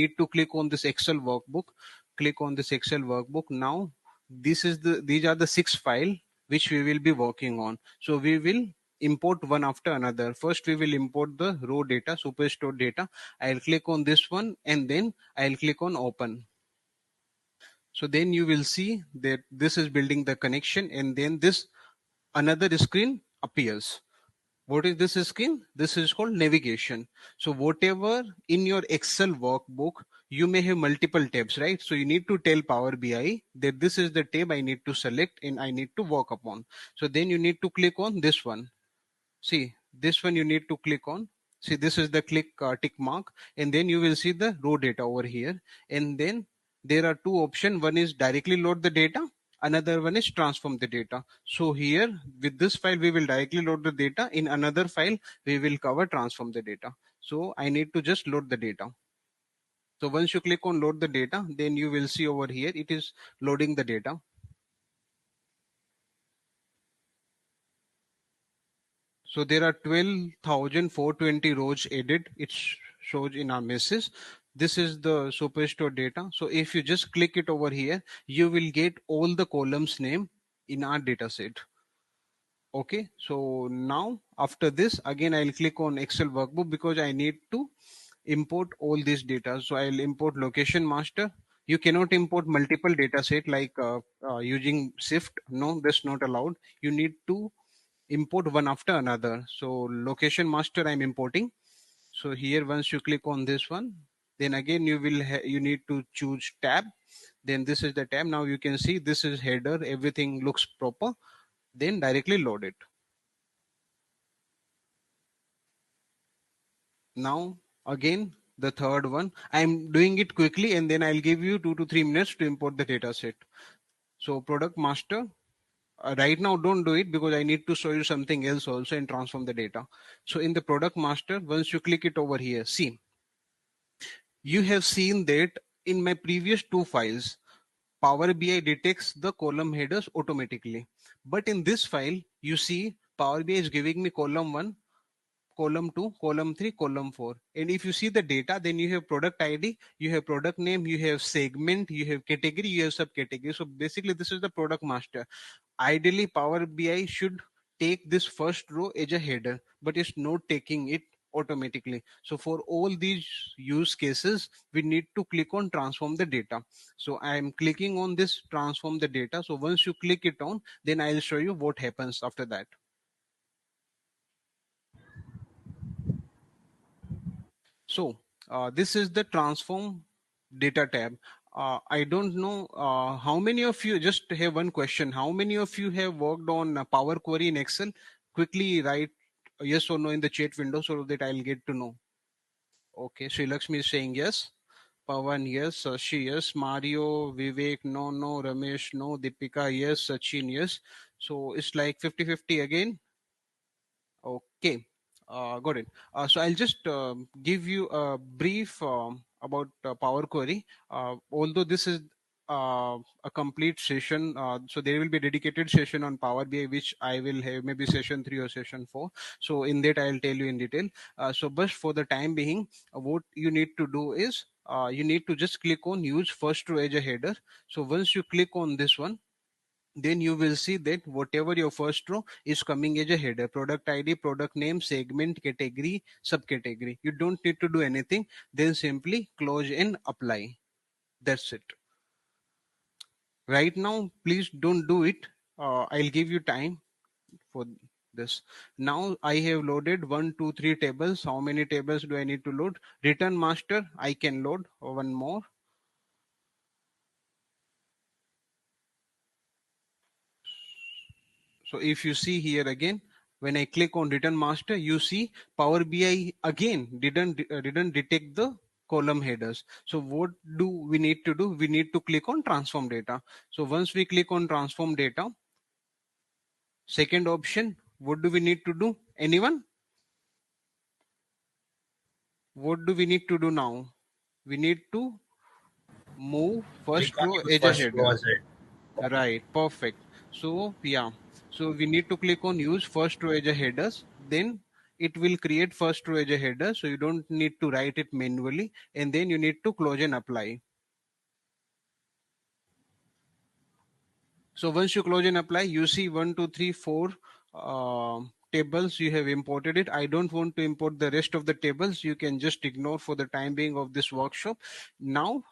need to click on this Excel workbook. Click on this Excel workbook. Now these are the 6 files which we will be working on. So we will import one after another. First we will import the raw data, superstore data. I'll click on this one and then I'll click on open. So then you will see that this is building the connection, and then this another screen appears. What is this screen? This is called navigation. So whatever in your Excel workbook, you may have multiple tabs, right? So you need to tell Power BI that this is the tab I need to select and I need to work upon. So then you need to click on this one. See, this one you need to click on. See, this is the tick mark, and then you will see the raw data over here. And then there are two options. One is directly load the data. Another one is transform the data. So here with this file, we will directly load the data. In another file, we will cover transform the data. So I need to just load the data. So once you click on load the data, then you will see over here, it is loading the data. So there are 12,420 rows added. It shows in our message. This is the superstore data. So if you just click it over here, you will get all the columns name in our data set. Okay, so now after this, again, I'll click on Excel workbook because I need to import all this data. So I'll import location master. You cannot import multiple data set like using shift. No, that's not allowed. You need to import one after another. So location master I'm importing. So here once you click on this one, then again you need to choose tab. Then this is the tab. Now you can see this is header, everything looks proper. Then directly load it. Now again the third one, I'm doing it quickly and then I'll give you 2 to 3 minutes to import the data set. So product master, right now don't do it because I need to show you something else also and transform the data. So in the product master, once you click it over here, see, you have seen that in my previous two files, Power BI detects the column headers automatically. But in this file, you see Power BI is giving me column 1, column 2, column 3, column 4. And if you see the data, then you have product ID, you have product name, you have segment, you have category, you have subcategory. So basically this is the product master. Ideally Power BI should take this first row as a header, but it's not taking it automatically. So for all these use cases, we need to click on transform the data. So I am clicking on this transform the data. So once you click it on, then I'll show you what happens after that. So this is the transform data tab. I don't know how many of you, just have one question. How many of you have worked on Power Query in Excel? Quickly write yes or no in the chat window so that I'll get to know. Okay, Sri Lakshmi is saying yes. Pavan, yes. Sashi, yes. Mario, Vivek, no, no. Ramesh, no. Deepika, yes. Sachin, yes. So it's like 50-50 again. Okay, got it. So I'll just give you a brief about Power Query. Although this is a complete session, so there will be a dedicated session on Power BI, which I will have maybe session 3 or session 4. So in that I'll tell you in detail. So but for the time being, what you need to do is you need to just click on use first row as a header. So once you click on this one, then you will see that whatever your first row is coming as a header, product ID, product name, segment, category, subcategory. You don't need to do anything. Then simply close and apply. That's it. Right now, please don't do it. I'll give you time for this. Now I have loaded 1, 2, 3 tables. How many tables do I need to load? Return master, I can load one more. So if you see here again, when I click on return master, you see Power BI again didn't detect the column headers. So what do we need to do? We need to click on transform data. So once we click on transform data, second option, what do we need to do? Anyone? What do we need to do now? We need to move We first can't row use as a first row header. as a Right, perfect. So yeah, so we need to click on use first row as a headers. Then it will create first row as a header, so you don't need to write it manually, and then you need to close and apply. So once you close and apply, you see 1, 2, 3, 4 tables you have imported it. I don't want to import the rest of the tables. You can just ignore for the time being of this workshop. Now